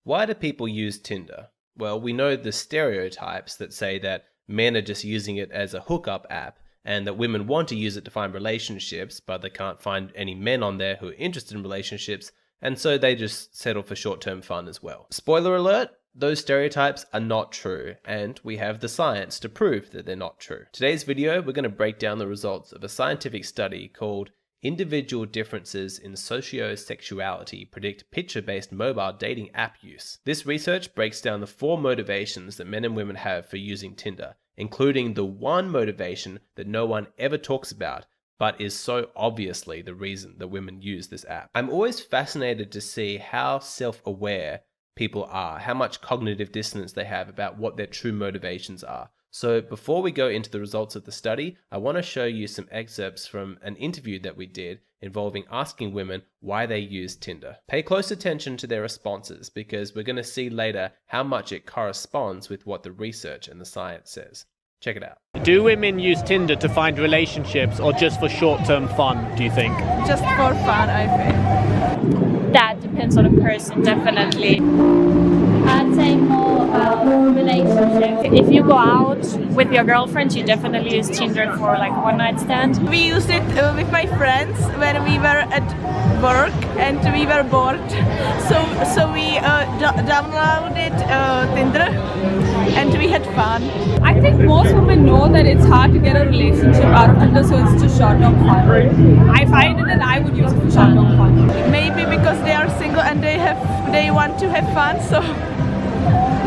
Why do people use Tinder? Well, we know the stereotypes that say that men are just using it as a hookup app and that women want to use it to find relationships, but they can't find any men on there who are interested in relationships, and so they just settle for short-term fun as well. Spoiler alert, those stereotypes are not true, and we have the science to prove that they're not true. Today's video, we're going to break down the results of a scientific study called Individual Differences in Sociosexuality Predict Picture-Based Mobile Dating App Use. This research breaks down the 4 motivations that men and women have for using Tinder, including the one motivation that no one ever talks about, but is so obviously the reason that women use this app. I'm always fascinated to see how self-aware people are, how much cognitive dissonance they have about what their true motivations are. So before we go into the results of the study, I want to show you some excerpts from an interview that we did involving asking women why they use Tinder. Pay close attention to their responses because we're going to see later how much it corresponds with what the research and the science says. Check it out. Do women use Tinder to find relationships or just for short-term fun, do you think? Just for fun, I think. That depends on the person, definitely. I'd say more about relationships. If you go out with your girlfriend, you definitely use Tinder for like one night stand. We used it with my friends when we were at work and we were bored. So we downloaded Tinder and we had fun. I think most women know that it's hard to get a relationship out of Tinder, so it's just short-term fun. I find it and I would use it for short-term fun. Maybe because they are single and they want to have fun, so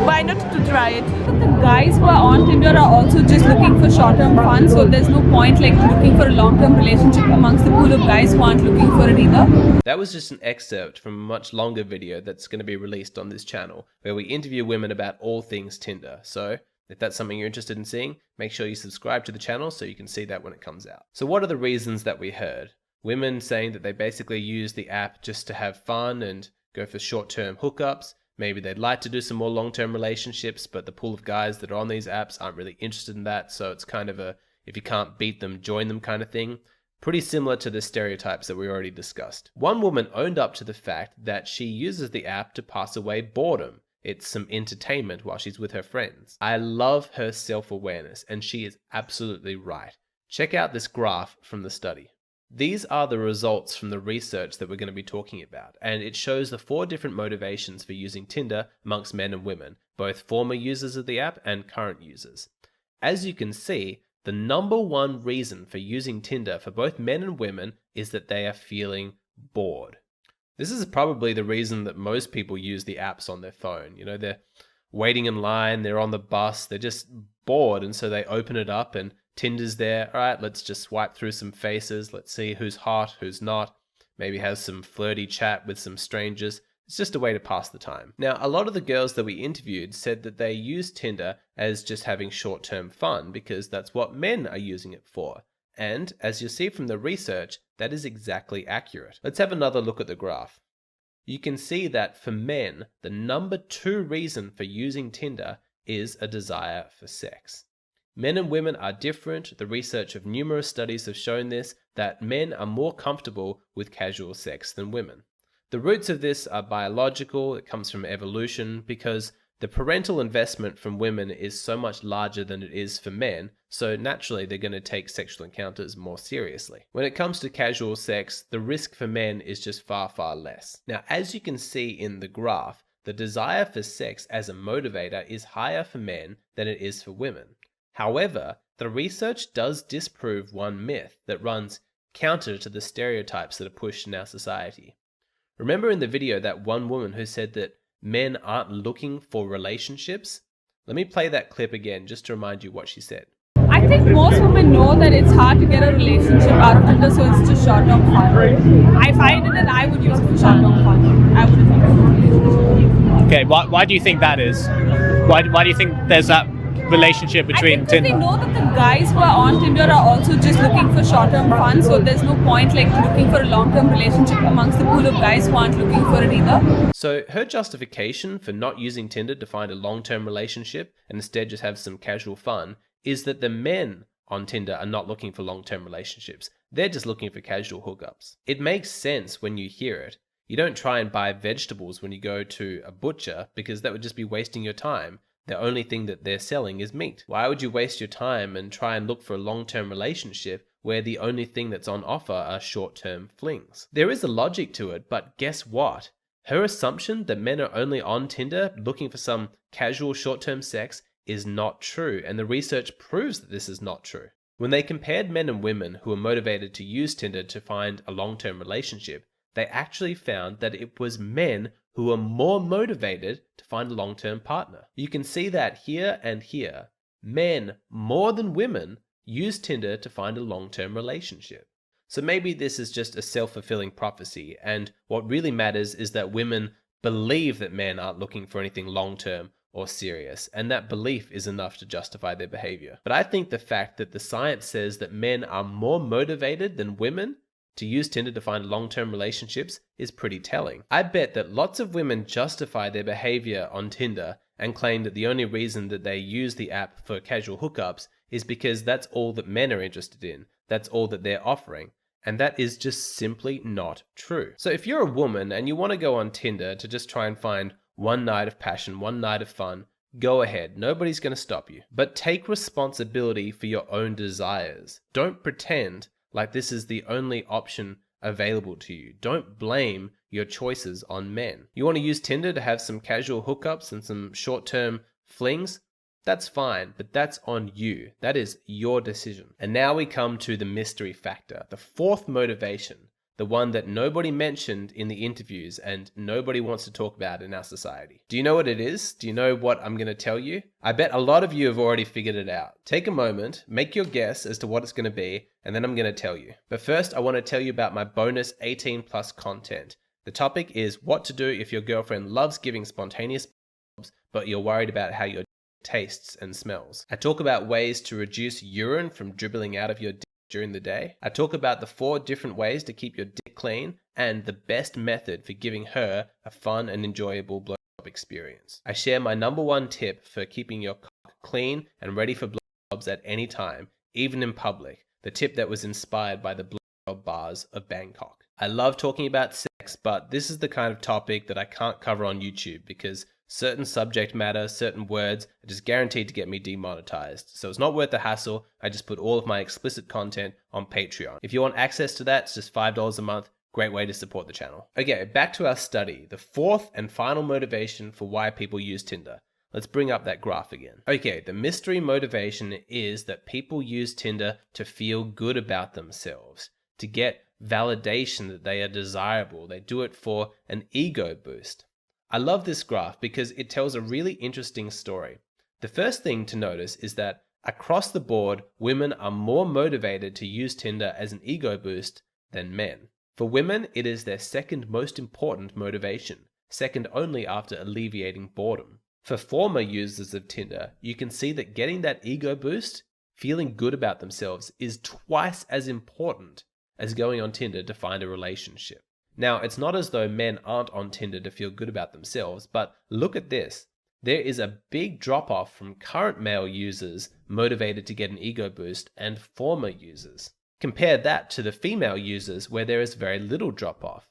why not to try it? The guys who are on Tinder are also just looking for short-term fun, so there's no point like looking for a long-term relationship amongst the pool of guys who aren't looking for it either. That was just an excerpt from a much longer video that's going to be released on this channel, where we interview women about all things Tinder. So if that's something you're interested in seeing, make sure you subscribe to the channel so you can see that when it comes out. So what are the reasons that we heard? Women saying that they basically use the app just to have fun and go for short-term hookups. Maybe they'd like to do some more long-term relationships, but the pool of guys that are on these apps aren't really interested in that, so it's kind of a, if you can't beat them, join them kind of thing. Pretty similar to the stereotypes that we already discussed. One woman owned up to the fact that she uses the app to pass away boredom. It's some entertainment while she's with her friends. I love her self-awareness, and she is absolutely right. Check out this graph from the study. These are the results from the research that we're going to be talking about, and it shows the 4 different motivations for using Tinder amongst men and women, both former users of the app and current users. As you can see, the number one reason for using Tinder for both men and women is that they are feeling bored. This is probably the reason that most people use the apps on their phone. You know, they're waiting in line, they're on the bus, they're just bored, and so they open it up and Tinder's there. All right, let's just swipe through some faces. Let's see who's hot, who's not. Maybe have some flirty chat with some strangers. It's just a way to pass the time. Now, a lot of the girls that we interviewed said that they use Tinder as just having short-term fun because that's what men are using it for. And as you'll see from the research, that is exactly accurate. Let's have another look at the graph. You can see that for men, the number 2 reason for using Tinder is a desire for sex. Men and women are different. The research of numerous studies have shown this, that men are more comfortable with casual sex than women. The roots of this are biological. It comes from evolution because the parental investment from women is so much larger than it is for men, so naturally they're going to take sexual encounters more seriously. When it comes to casual sex, the risk for men is just far, far less. Now, as you can see in the graph, the desire for sex as a motivator is higher for men than it is for women. However, the research does disprove one myth that runs counter to the stereotypes that are pushed in our society. Remember in the video that one woman who said that men aren't looking for relationships? Let me play that clip again just to remind you what she said. I think most women know that it's hard to get a relationship out of Tinder, so it's just short-term fun. I find it and I would use it for short-term fun. I wouldn't use it for a relationship. Okay, why do you think that is? Why do you think there's that relationship between Tinder? They know that the guys who are on Tinder are also just looking for short-term fun, so there's no point like looking for a long-term relationship amongst the pool of guys who aren't looking for it either. So her justification for not using Tinder to find a long-term relationship and instead just have some casual fun is that the men on Tinder are not looking for long-term relationships. They're just looking for casual hookups. It makes sense when you hear it. You don't try and buy vegetables when you go to a butcher because that would just be wasting your time. The only thing that they're selling is meat. Why would you waste your time and try and look for a long-term relationship where the only thing that's on offer are short-term flings? There is a logic to it, but guess what? Her assumption that men are only on Tinder looking for some casual short-term sex is not true, and the research proves that this is not true. When they compared men and women who were motivated to use Tinder to find a long-term relationship, they actually found that it was men who were more motivated to find a long-term partner. You can see that here and here. Men, more than women, use Tinder to find a long-term relationship. So maybe this is just a self-fulfilling prophecy, and what really matters is that women believe that men aren't looking for anything long-term or serious, and that belief is enough to justify their behavior. But I think the fact that the science says that men are more motivated than women to use Tinder to find long-term relationships is pretty telling. I bet that lots of women justify their behavior on Tinder and claim that the only reason that they use the app for casual hookups is because that's all that men are interested in. That's all that they're offering. And that is just simply not true. So if you're a woman and you want to go on Tinder to just try and find one night of passion, one night of fun, go ahead. Nobody's going to stop you. But take responsibility for your own desires. Don't pretend like this is the only option available to you. Don't blame your choices on men. You want to use Tinder to have some casual hookups and some short-term flings? That's fine, but that's on you. That is your decision. And now we come to the mystery factor, the fourth motivation, the one that nobody mentioned in the interviews and nobody wants to talk about in our society. Do you know what it is? Do you know what I'm going to tell you? I bet a lot of you have already figured it out. Take a moment, make your guess as to what it's going to be, and then I'm going to tell you. But first, I want to tell you about my bonus 18 plus content. The topic is what to do if your girlfriend loves giving spontaneous blowjobs, but you're worried about how your tastes and smells. I talk about ways to reduce urine from dribbling out of your dick during the day. I talk about the 4 different ways to keep your dick clean and the best method for giving her a fun and enjoyable blowjob experience. I share my #1 tip for keeping your cock clean and ready for blowjobs at any time, even in public. The tip that was inspired by the blowjob bars of Bangkok. I love talking about sex, but this is the kind of topic that I can't cover on YouTube because certain subject matter, certain words are just guaranteed to get me demonetized. So it's not worth the hassle. I just put all of my explicit content on Patreon. If you want access to that, it's just $5 a month. Great way to support the channel. Okay, back to our study. The fourth and final motivation for why people use Tinder. Let's bring up that graph again. Okay, the mystery motivation is that people use Tinder to feel good about themselves, to get validation that they are desirable. They do it for an ego boost. I love this graph because it tells a really interesting story. The first thing to notice is that across the board, women are more motivated to use Tinder as an ego boost than men. For women, it is their second most important motivation, second only after alleviating boredom. For former users of Tinder, you can see that getting that ego boost, feeling good about themselves, is twice as important as going on Tinder to find a relationship. Now, it's not as though men aren't on Tinder to feel good about themselves, but look at this. There is a big drop-off from current male users motivated to get an ego boost and former users. Compare that to the female users where there is very little drop-off.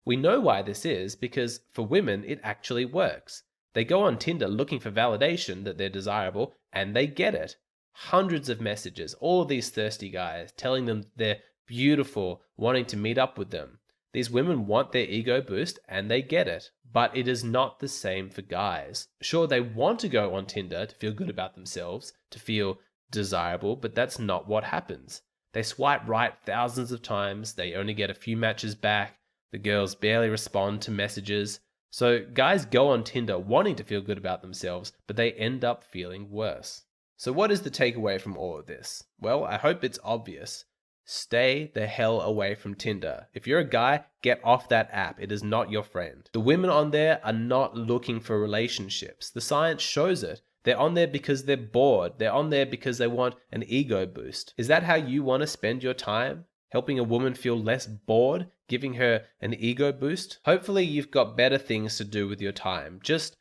We know why this is because for women, it actually works. They go on Tinder looking for validation that they're desirable and they get it. Hundreds of messages, all of these thirsty guys telling them they're beautiful, wanting to meet up with them. These women want their ego boost and they get it, but it is not the same for guys. Sure, they want to go on Tinder to feel good about themselves, to feel desirable, but that's not what happens. They swipe right thousands of times, they only get a few matches back, the girls barely respond to messages. So guys go on Tinder wanting to feel good about themselves, but they end up feeling worse. So what is the takeaway from all of this? Well, I hope it's obvious. Stay the hell away from Tinder. If you're a guy, get off that app. It is not your friend. The women on there are not looking for relationships. The science shows it. They're on there because they're bored. They're on there because they want an ego boost. Is that how you want to spend your time? Helping a woman feel less bored? Giving her an ego boost? Hopefully you've got better things to do with your time. Just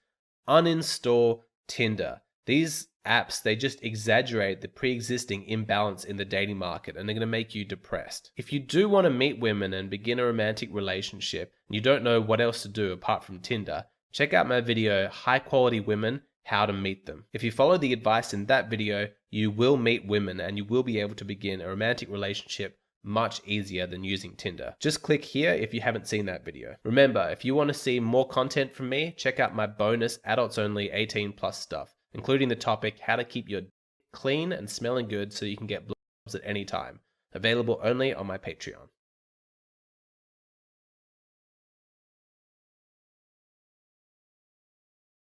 uninstall Tinder. These apps, they just exaggerate the pre-existing imbalance in the dating market, and they're going to make you depressed. If you do want to meet women and begin a romantic relationship, and you don't know what else to do apart from Tinder, check out my video, High Quality Women, How to Meet Them. If you follow the advice in that video, you will meet women and you will be able to begin a romantic relationship much easier than using Tinder. Just click here if you haven't seen that video. Remember, if you want to see more content from me, check out my bonus adults only 18+ stuff, including the topic how to keep your clean and smelling good so you can get blowjobs at any time. Available only on my Patreon.